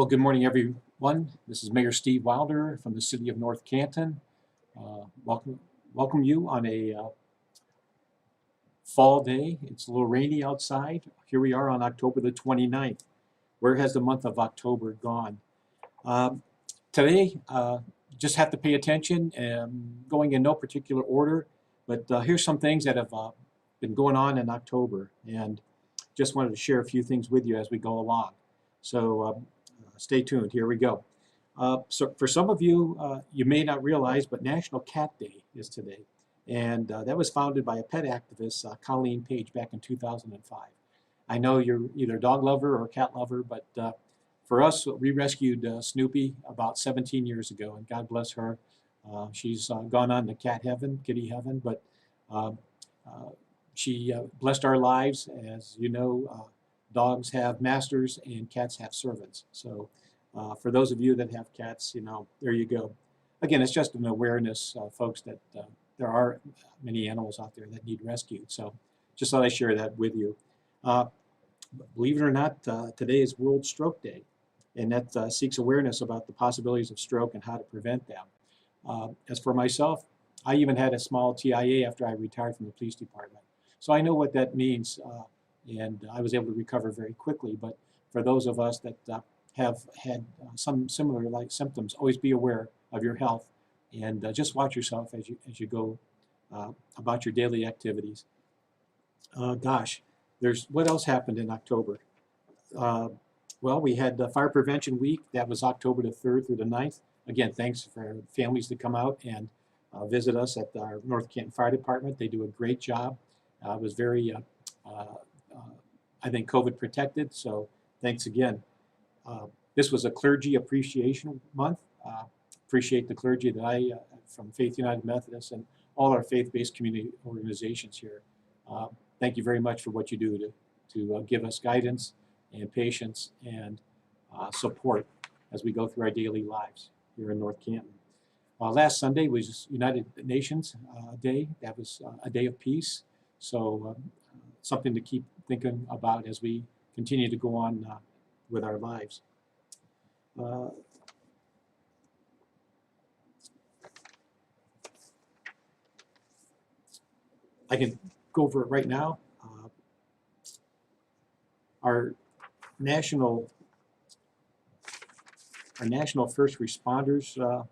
Well, good morning, everyone. This is Mayor Steve Wilder from the city of North Canton. Welcome you on a fall day. It's a little rainy outside. Here we are on October the 29th. Where has the month of October gone? Today, just have to pay attention, going in no particular order, but here's some things that have been going on in October, and just wanted to share a few things with you as we go along. So stay tuned. Here we go. So for some of you, you may not realize, but National Cat Day is today. And that was founded by a pet activist, Colleen Page, back in 2005. I know you're either a dog lover or a cat lover, but for us, we rescued Snoopy about 17 years ago, and God bless her. She's gone on to cat heaven, kitty heaven, but she blessed our lives. As you know, dogs have masters and cats have servants. So for those of you that have cats, you know, there you go. Again, it's just an awareness, folks, that there are many animals out there that need rescued. So just thought I'd share that with you. Believe it or not, today is World Stroke Day, and that seeks awareness about the possibilities of stroke and how to prevent them. As for myself, I even had a small TIA after I retired from the police department. So I know what that means, and I was able to recover very quickly. But for those of us that have had some similar like symptoms, always be aware of your health, and just watch yourself as you go about your daily activities. Gosh, what else happened in October? Well, we had Fire Prevention Week. That was October the 3rd through the 9th. Again, thanks for families to come out and visit us at our North Canton Fire Department. They do a great job. It was very, I think, COVID protected, so thanks again. This was a Clergy Appreciation Month. Appreciate the clergy that from Faith United Methodist and all our faith-based community organizations here. Thank you very much for what you do to give us guidance and patience and support as we go through our daily lives here in North Canton. Last Sunday was United Nations Day. That was a day of peace. So something to keep thinking about as we continue to go on with our lives. I can go over it right now. Our national First Responders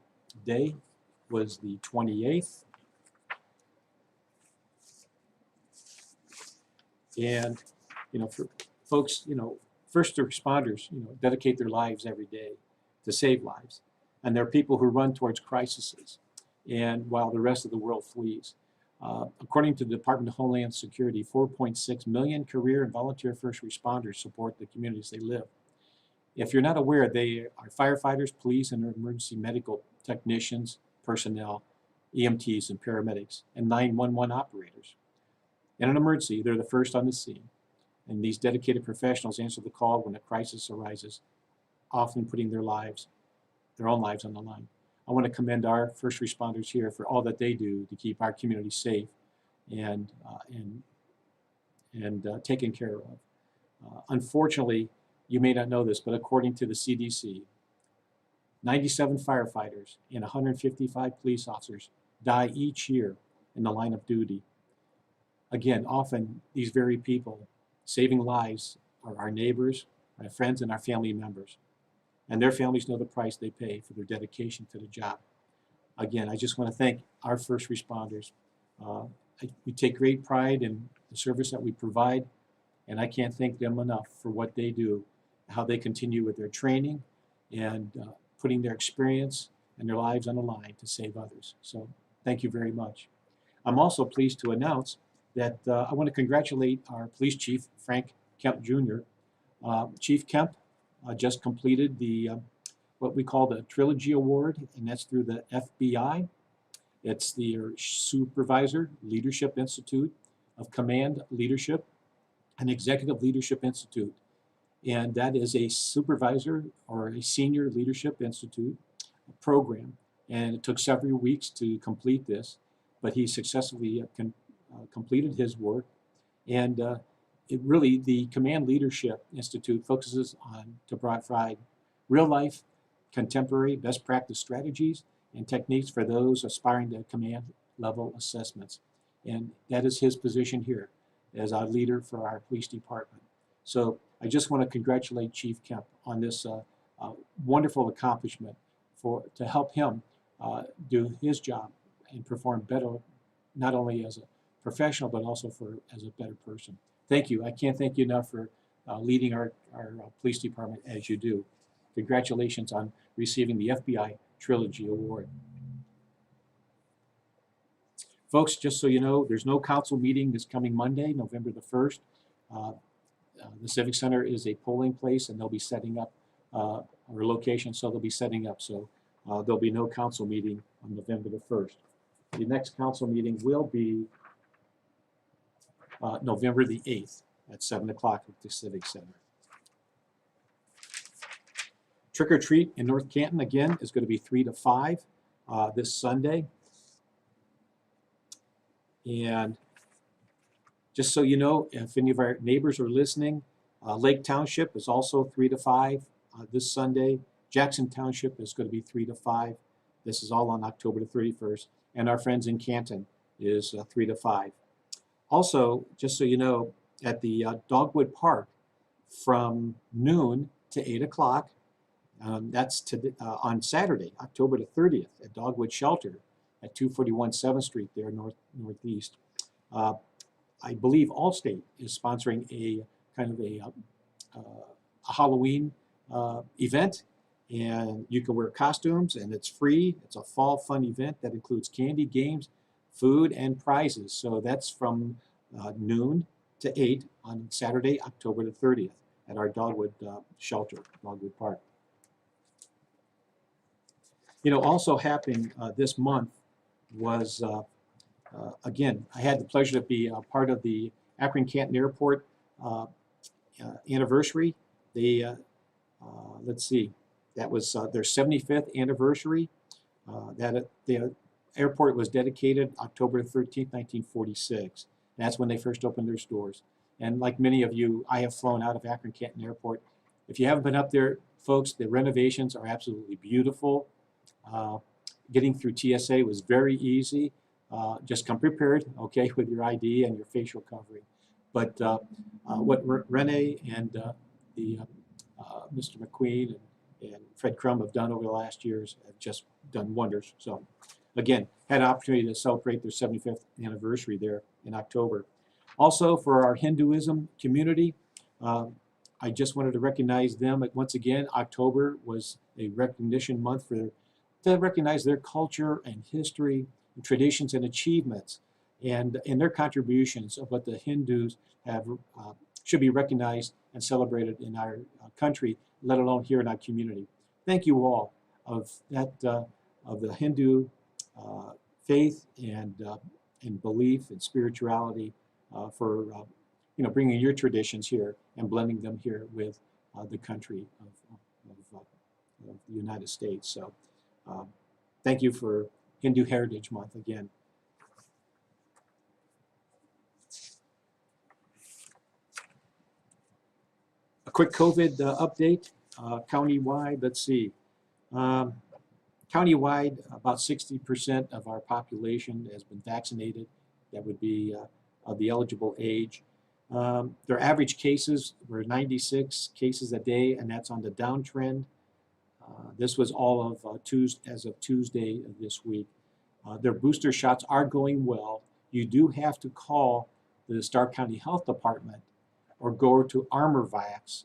Day was the 28th. And, you know, for folks, you know, first responders, you know, dedicate their lives every day to save lives. And there are people who run towards crises, and while the rest of the world flees. According to the Department of Homeland Security, 4.6 million career and volunteer first responders support the communities they live. If you're not aware, they are firefighters, police, and emergency medical technicians, personnel, EMTs, and paramedics, and 911 operators. In an emergency, they're the first on the scene, and these dedicated professionals answer the call when a crisis arises, often putting their own lives on the line. I want to commend our first responders here for all that they do to keep our community safe and taken care of. Unfortunately, you may not know this, but according to the CDC, 97 firefighters and 155 police officers die each year in the line of duty. Again, often these very people saving lives are our neighbors, our friends, and our family members. And their families know the price they pay for their dedication to the job. Again, I just want to thank our first responders. We take great pride in the service that we provide, and I can't thank them enough for what they do, how they continue with their training and putting their experience and their lives on the line to save others. So thank you very much. I'm also pleased to announce that I want to congratulate our police chief, Frank Kemp Jr. Chief Kemp just completed the what we call the Trilogy Award, and that's through the FBI. It's the Supervisor Leadership Institute of Command Leadership and Executive Leadership Institute. And that is a supervisor or a senior leadership institute program. And it took several weeks to complete this, but he successfully completed his work. And the Command Leadership Institute focuses on to provide real-life, contemporary best practice strategies and techniques for those aspiring to command level assessments. And that is his position here as our leader for our police department. So I just want to congratulate Chief Kemp on this wonderful accomplishment to help him do his job and perform better, not only as a professional, but also as a better person. Thank you. I can't thank you enough for leading our police department as you do. Congratulations on receiving the FBI Trilogy Award. Folks, just so you know, there's no council meeting this coming Monday, November the 1st. The Civic Center is a polling place, and they'll be setting up our location, so they'll be setting up. So there'll be no council meeting on November the 1st. The next council meeting will be November the 8th at 7 o'clock at the Civic Center. Trick or Treat in North Canton, again, is going to be 3 to 5 this Sunday. And just so you know, if any of our neighbors are listening, Lake Township is also 3 to 5 this Sunday. Jackson Township is going to be 3 to 5. This is all on October the 31st. And our friends in Canton is 3 to 5. Also, just so you know, at the Dogwood Park from noon to 8 o'clock, that's on Saturday, October the 30th, at Dogwood Shelter at 241 7th Street there, northeast. I believe Allstate is sponsoring a kind of a Halloween event, and you can wear costumes, and it's free. It's a fall fun event that includes candy, games, food, and prizes. So that's from noon to 8 on Saturday, October the 30th at our Dogwood Shelter, Dogwood Park. You know, also happening this month was, again, I had the pleasure to be a part of the Akron-Canton Airport anniversary. They, let's see, that was their 75th anniversary. The airport was dedicated October 13th, 1946. That's when they first opened their doors. And like many of you, I have flown out of Akron-Canton Airport. If you haven't been up there, folks, the renovations are absolutely beautiful. Getting through TSA was very easy. Just come prepared, okay, with your ID and your facial covering. But what Renee and Mr. McQueen and Fred Crum have done over the last years have just done wonders. So again, had an opportunity to celebrate their 75th anniversary there in October. Also, for our Hinduism community, I just wanted to recognize them. Once again, October was a recognition month to recognize their culture and history, and traditions and achievements, and their contributions of what the Hindus have should be recognized and celebrated in our country, let alone here in our community. Thank you all of that of the Hindu faith and belief and spirituality for bringing your traditions here and blending them here with the country of the United States. So thank you for Hindu Heritage Month again. A quick COVID update, countywide, let's see. Countywide, about 60% of our population has been vaccinated. That would be of the eligible age. Their average cases were 96 cases a day, and that's on the downtrend. This was all of as of Tuesday of this week. Their booster shots are going well. You do have to call the Stark County Health Department or go to ArmorVax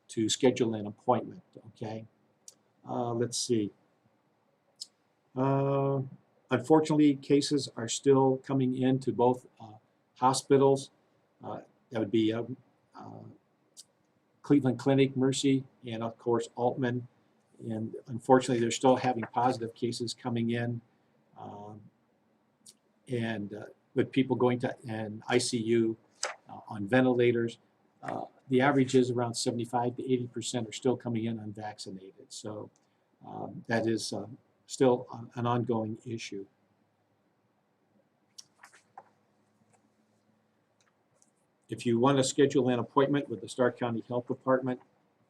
to schedule an appointment, okay? Let's see. Unfortunately, cases are still coming into both hospitals. That would be Cleveland Clinic, Mercy, and of course Altman. And unfortunately, they're still having positive cases coming in, with people going to an ICU on ventilators. The average is around 75 to 80% are still coming in unvaccinated. So that is still an ongoing issue. If you want to schedule an appointment with the Stark County Health Department,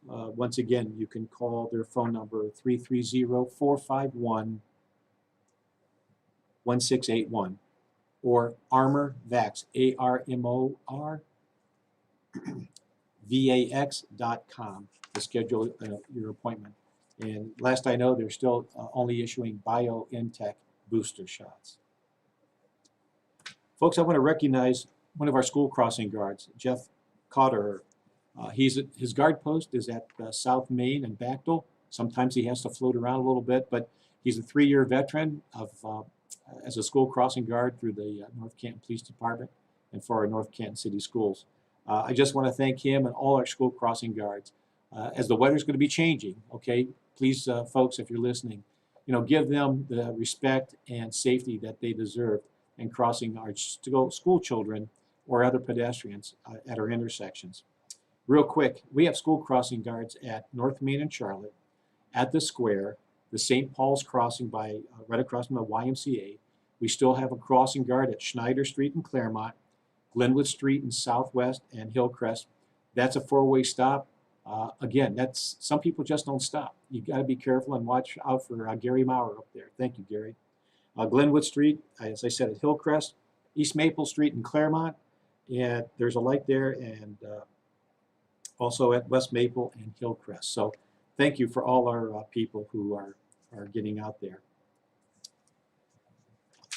Once again, you can call their phone number 330-451-1681 or Armor Vax, ARMORVAX.com to schedule your appointment. And last I know, they're still only issuing BioNTech booster shots. Folks, I want to recognize one of our school crossing guards, Jeff Cotter. His guard post is at South Main and Bactel. Sometimes he has to float around a little bit, but he's a 3-year veteran of as a school crossing guard through the North Canton Police Department and for our North Canton City Schools. I just want to thank him and all our school crossing guards. As the weather's going to be changing, okay, please, folks, if you're listening, give them the respect and safety that they deserve in crossing our school children or other pedestrians at our intersections. Real quick, we have school crossing guards at North Main and Charlotte, at the Square, the St. Paul's crossing by right across from the YMCA. We still have a crossing guard at Schneider Street in Claremont, Glenwood Street in Southwest, and Hillcrest. That's a 4-way stop. Again, that's some people just don't stop. You got to be careful and watch out for Gary Maurer up there. Thank you, Gary. Glenwood Street, as I said, at Hillcrest, East Maple Street in Claremont, and there's a light there, and also at West Maple and Hillcrest. So thank you for all our people who are getting out there.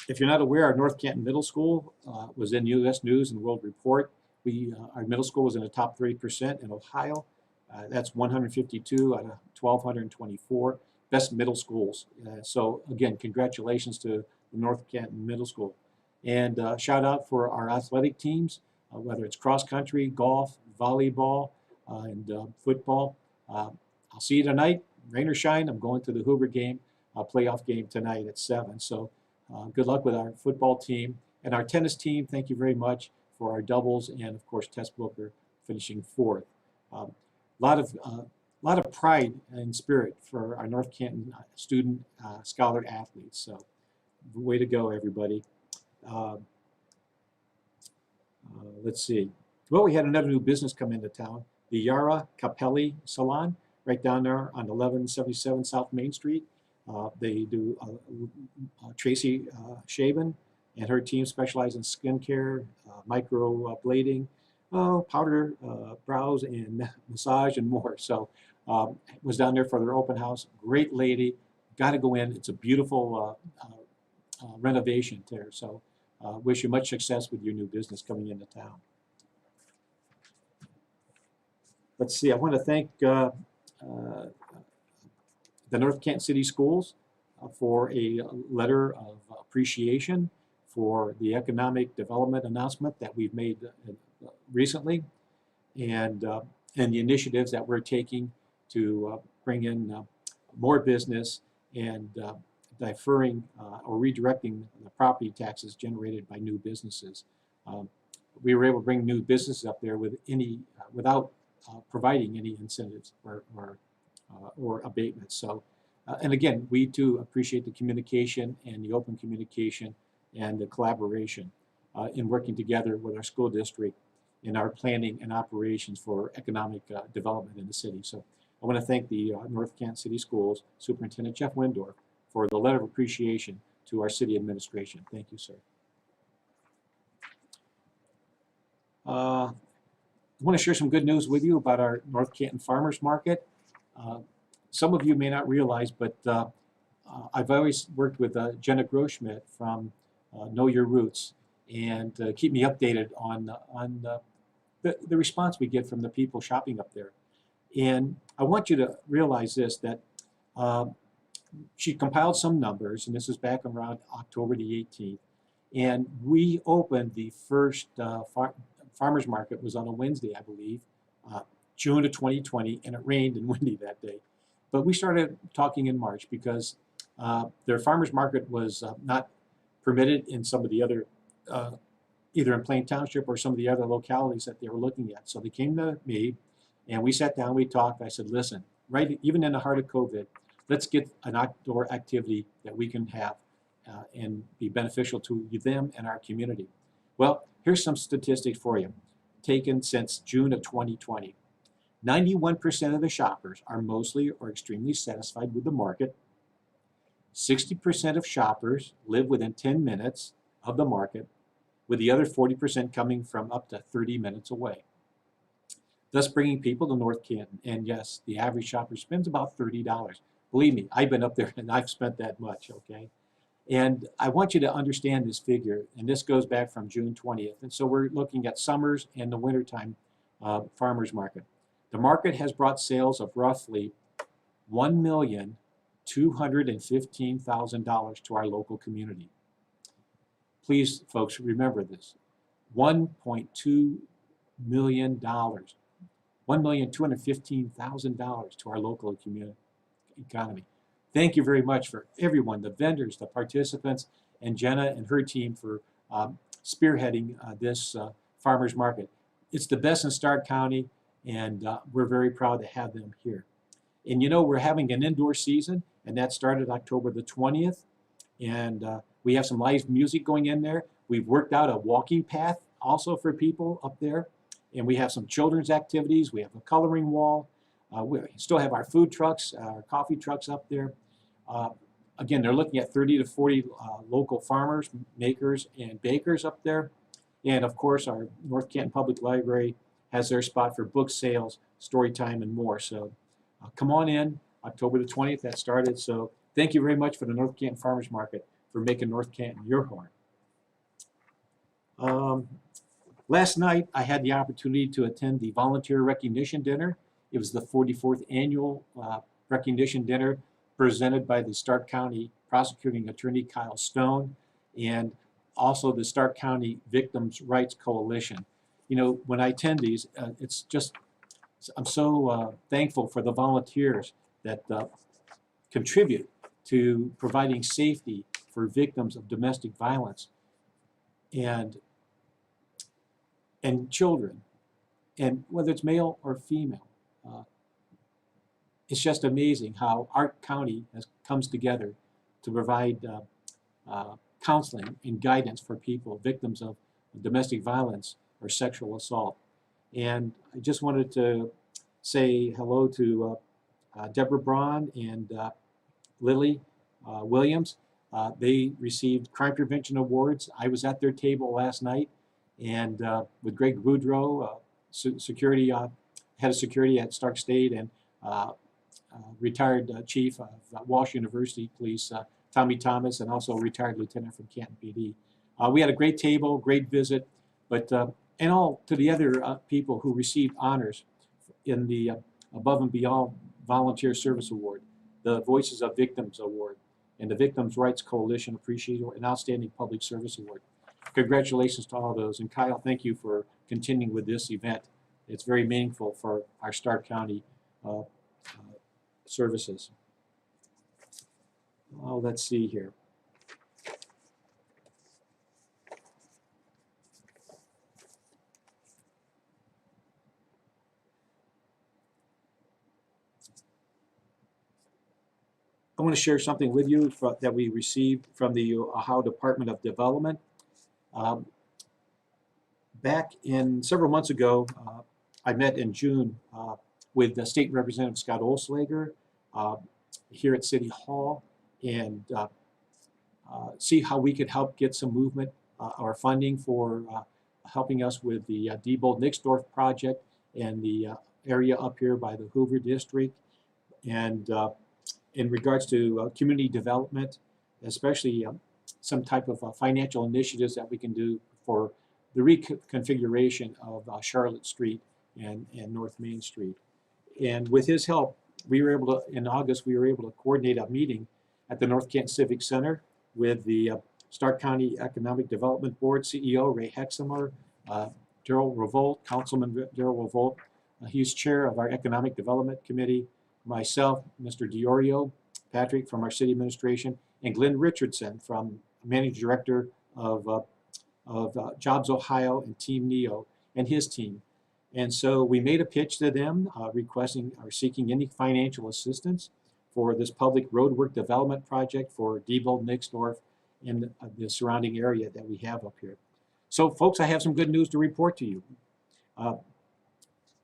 If you're not aware, our North Canton Middle School was in U.S. News and World Report. Our middle school was in the top 30% in Ohio. That's 152 out of 1,224 best middle schools. So again, congratulations to the North Canton Middle School. And shout out for our athletic teams, whether it's cross country, golf, volleyball, and football. I'll see you tonight, rain or shine. I'm going to the Hoover game, playoff game tonight at 7. So good luck with our football team and our tennis team. Thank you very much for our doubles and of course Tess Booker finishing 4th. A lot of pride and spirit for our North Canton student scholar athletes. So way to go, everybody. Let's see. Well, we had another new business come into town, the Yara Capelli Salon, right down there on 1177 South Main Street. They do Tracy Shaven and her team specialize in skincare, micro blading, powder, brows, and massage, and more. So was down there for their open house. Great lady. Got to go in. It's a beautiful renovation there. So wish you much success with your new business coming into town. Let's see. I want to thank the North Canton City Schools for a letter of appreciation for the economic development announcement that we've made recently, and the initiatives that we're taking to bring in more business and deferring or redirecting the property taxes generated by new businesses. We were able to bring new businesses up there without providing any incentives or abatements. So, and again, we too appreciate the communication and the open communication and the collaboration in working together with our school district in our planning and operations for economic development in the city. So I want to thank the North Canton City Schools Superintendent Jeff Windorf for the letter of appreciation to our city administration. Thank you, sir. I want to share some good news with you about our North Canton Farmers Market. Some of you may not realize, but I've always worked with Jenna Groschmidt from Know Your Roots and keep me updated on the response we get from the people shopping up there. And I want you to realize this, that she compiled some numbers, and this is back around October the 18th, and we opened the first farmers market was on a Wednesday, I believe, June of 2020, and it rained and windy that day. But we started talking in March because their farmers market was not permitted in some of the other, either in Plain Township or some of the other localities that they were looking at. So they came to me, and we sat down, we talked. I said, listen, right, even in the heart of COVID, let's get an outdoor activity that we can have and be beneficial to them and our community. Well, here's some statistics for you, taken since June of 2020. 91% of the shoppers are mostly or extremely satisfied with the market. 60% of shoppers live within 10 minutes of the market, with the other 40% coming from up to 30 minutes away, thus bringing people to North Canton. And yes, the average shopper spends about $30. Believe me, I've been up there and I've spent that much, okay? And I want you to understand this figure, and this goes back from June 20th. And so we're looking at summers and the wintertime farmers market. The market has brought sales of roughly $1,215,000 to our local community. Please, folks, remember this. $1.2 million, $1,215,000 to our local community economy. Thank you very much for everyone, the vendors, the participants, and Jenna and her team for spearheading this farmers market. It's the best in Stark County, and we're very proud to have them here. And you know, we're having an indoor season, and that started October the 20th, and we have some live music going in there. We've worked out a walking path also for people up there, and we have some children's activities. We have a coloring wall. We still have our food trucks, our coffee trucks up there. Again, they're looking at 30 to 40 local farmers, makers, and bakers up there. And of course, our North Canton Public Library has their spot for book sales, story time, and more. So come on in, October the 20th, that started. So thank you very much for the North Canton Farmers Market for making North Canton your home. Last night, I had the opportunity to attend the Volunteer Recognition Dinner. It was the 44th annual recognition dinner presented by the Stark County Prosecuting Attorney Kyle Stone and also the Stark County Victims' Rights Coalition. You know, when I attend these, it's just, I'm so thankful for the volunteers that contribute to providing safety for victims of domestic violence and children, and whether it's male or female. It's just amazing how our county comes together to provide counseling and guidance for people, victims of domestic violence or sexual assault. And I just wanted to say hello to Deborah Braun and Lily Williams. They received crime prevention awards. I was at their table last night, and with Greg Boudreau, security head of security at Stark State, and retired chief of Walsh University Police, Tommy Thomas, and also retired lieutenant from Canton PD. We had a great table, great visit, but and all to the other people who received honors in the Above and Beyond Volunteer Service Award, the Voices of Victims Award, and the Victims' Rights Coalition Appreciation and Outstanding Public Service Award. Congratulations to all those. And Kyle, thank you for continuing with this event. It's very meaningful for our Stark County services. Oh, let's see here. I want to share something with you that we received from the Ohio Department of Development. Back in several months ago, I met in June with the State Representative Scott Olslager here at City Hall, and see how we could help get some movement or funding for helping us with the Diebold-Nixdorf project and the area up here by the Hoover District. And in regards to community development, especially some type of financial initiatives that we can do for the reconfiguration of Charlotte Street and North Main Street. And with his help, we were able to, in August, we were able to coordinate a meeting at the North Canton Civic Center with the Stark County Economic Development Board CEO, Ray Hexamer, Daryl Revolt, Councilman Daryl Revolt. He's chair of our Economic Development Committee, myself, Mr. Diorio, Patrick from our city administration, and Glenn Richardson from Managing Director of Jobs Ohio and Team NEO and his team. And so we made a pitch to them requesting or seeking any financial assistance for this public roadwork development project for Diebold-Nixdorf and the surrounding area that we have up here. So folks, I have some good news to report to you.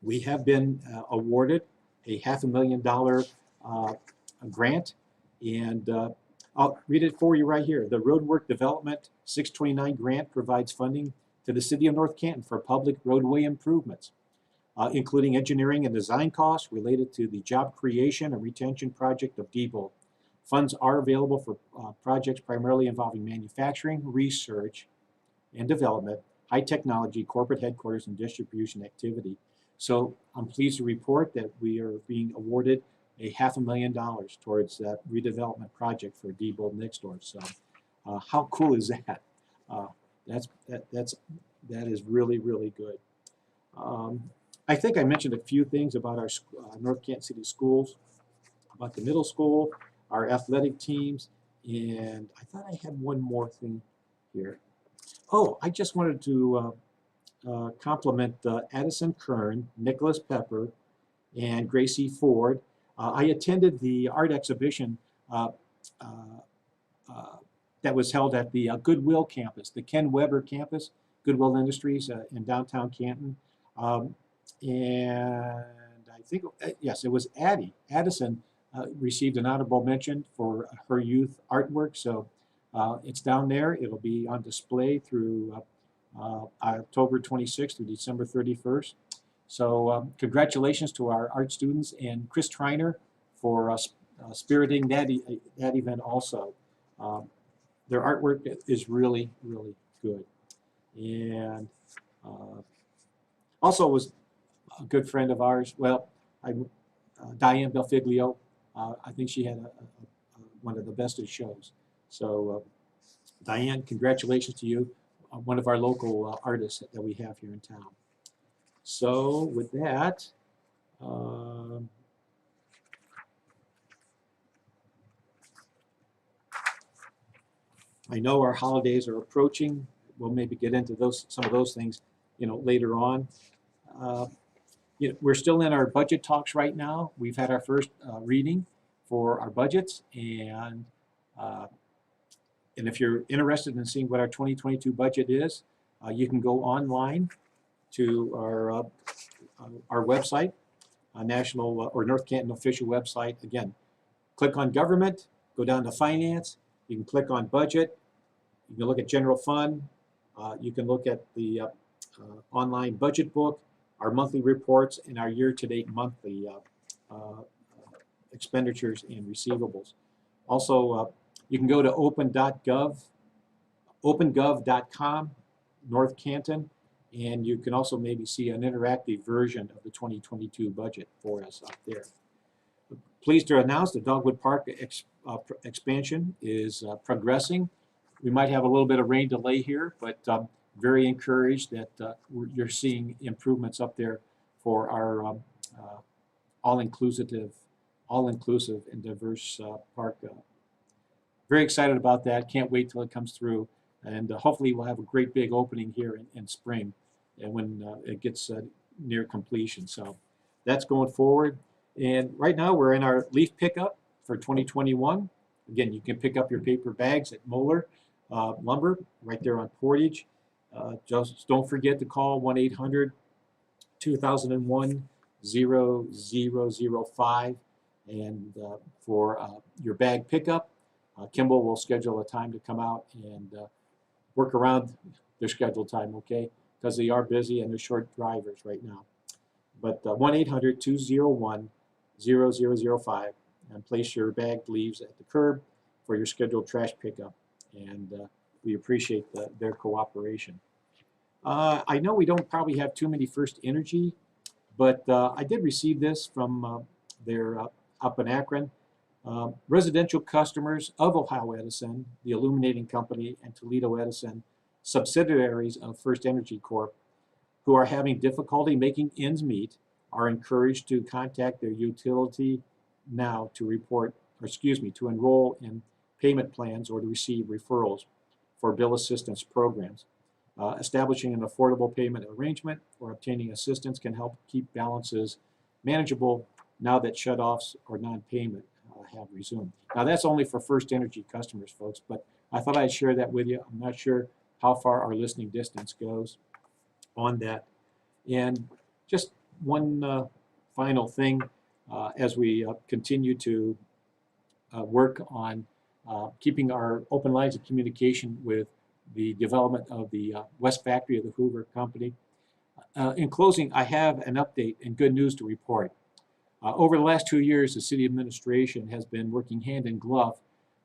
we have been awarded a $500,000 grant, and I'll read it for you right here. The Roadwork Development 629 grant provides funding to the City of North Canton for public roadway improvements, including engineering and design costs related to the job creation and retention project of Diebold. Funds are available for projects primarily involving manufacturing, research and development, high technology, corporate headquarters, and distribution activity. So I'm pleased to report that we are being awarded a $500,000 towards that redevelopment project for Diebold next door. So how cool is that? That is really, really good. I think I mentioned a few things about our North Canton City Schools, about the middle school, our athletic teams, and I thought I had one more thing here. Oh, I just wanted to compliment Addison Kern, Nicholas Pepper, and Gracie Ford. I attended the art exhibition that was held at the Goodwill campus, the Ken Weber campus, Goodwill Industries in downtown Canton. And I think, yes, it was Addison received an honorable mention for her youth artwork. So it's down there. It'll be on display through October 26th through December 31st. So congratulations to our art students and Chris Treiner for spiriting that event also. Their artwork is really, really good. And also was a good friend of ours. Well, Diane Belfiglio. I think she had one of the best of shows. So Diane, congratulations to you, one of our local artists that we have here in town. So with that, I know our holidays are approaching. We'll maybe get into some of those things, later on. We're still in our budget talks right now. We've had our first reading for our budgets, and if you're interested in seeing what our 2022 budget is, you can go online to our website, national or North Canton official website. Again, click on government, go down to finance. You can click on budget. You can look at general fund. You can look at the online budget book, our monthly reports, and our year-to-date monthly expenditures and receivables. Also, you can go to opengov.com, North Canton, and you can also maybe see an interactive version of the 2022 budget for us up there. Pleased to announce the Dogwood Park expansion is progressing. We might have a little bit of rain delay here, but very encouraged that you're seeing improvements up there for our all-inclusive and diverse park. Very excited about that. Can't wait till it comes through, and hopefully we'll have a great big opening here in spring, and when it gets near completion. So that's going forward. And right now we're in our leaf pickup for 2021. Again, you can pick up your paper bags at Moeller Lumber right there on Portage. Just don't forget to call 1-800-2001-0005 and for your bag pickup. Kimball will schedule a time to come out and work around their scheduled time, okay? Because they are busy and they're short drivers right now. But 1-800-201-0005 and place your bagged leaves at the curb for your scheduled trash pickup. And we appreciate their cooperation. I know we don't probably have too many First Energy, but I did receive this from their up in Akron. Residential customers of Ohio Edison, the Illuminating Company, and Toledo Edison, subsidiaries of First Energy Corp., who are having difficulty making ends meet, are encouraged to contact their utility now to to enroll in payment plans or to receive referrals for bill assistance programs. Establishing an affordable payment arrangement or obtaining assistance can help keep balances manageable now that shutoffs or non-payment have resumed. Now that's only for First Energy customers, folks, but I thought I'd share that with you. I'm not sure how far our listening distance goes on that. And just one final thing as we continue to work on keeping our open lines of communication with the development of the West Factory of the Hoover Company. In closing, I have an update and good news to report. Over the last 2 years, the city administration has been working hand in glove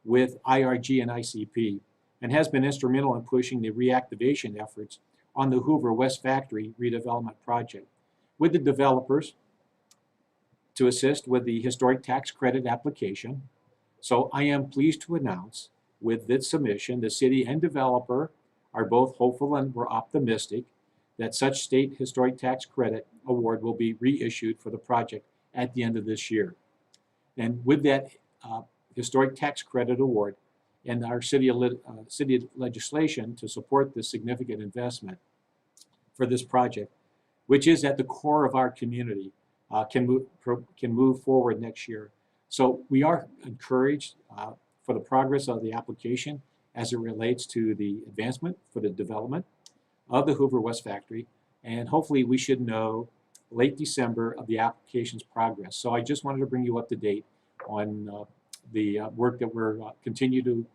with IRG and ICP and has been instrumental in pushing the reactivation efforts on the Hoover West Factory redevelopment project with the developers to assist with the historic tax credit application. So I am pleased to announce with this submission, the city and developer are both hopeful and we're optimistic that such state historic tax credit award will be reissued for the project at the end of this year. And with that historic tax credit award and our city legislation to support this significant investment for this project, which is at the core of our community, can move forward next year. So we are encouraged for the progress of the application as it relates to the advancement for the development of the Hoover West Factory, and hopefully we should know late December of the application's progress. So I just wanted to bring you up to date on the work that we're continue to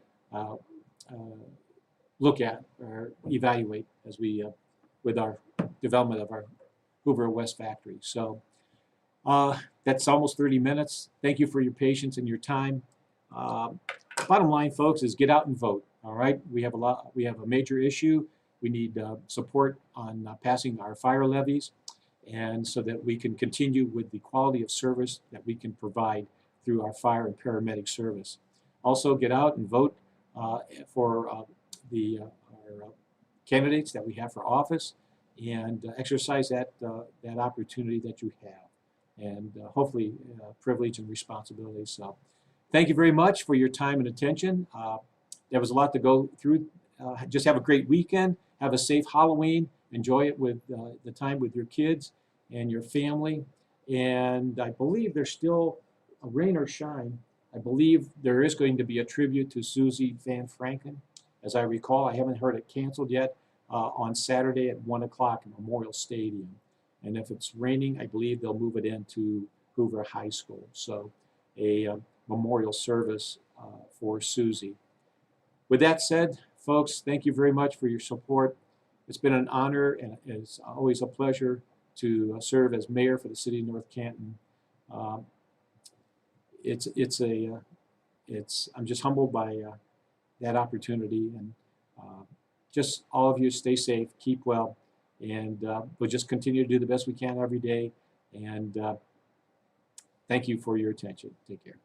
look at or evaluate as we with our development of our Hoover West Factory. So that's almost 30 minutes. Thank you for your patience and your time. Bottom line, folks, is get out and vote. All right, we have a major issue. We need support on passing our fire levies, and so that we can continue with the quality of service that we can provide through our fire and paramedic service. Also, get out and vote for our candidates that we have for office, and exercise that opportunity that you have, and hopefully privilege and responsibility. So thank you very much for your time and attention. There was a lot to go through. Just have a great weekend. Have a safe Halloween. Enjoy it with the time with your kids and your family. And I believe there's still, rain or shine, I believe there is going to be a tribute to Susie Van Franken. As I recall, I haven't heard it canceled yet, on Saturday at 1 o'clock in Memorial Stadium. And if it's raining, I believe they'll move it into Hoover High School. So a memorial service for Susie. With that said, folks, thank you very much for your support. It's been an honor and it's always a pleasure to serve as mayor for the city of North Canton. I'm just humbled by that opportunity, and just all of you stay safe, keep well, and we'll just continue to do the best we can every day. And thank you for your attention. Take care.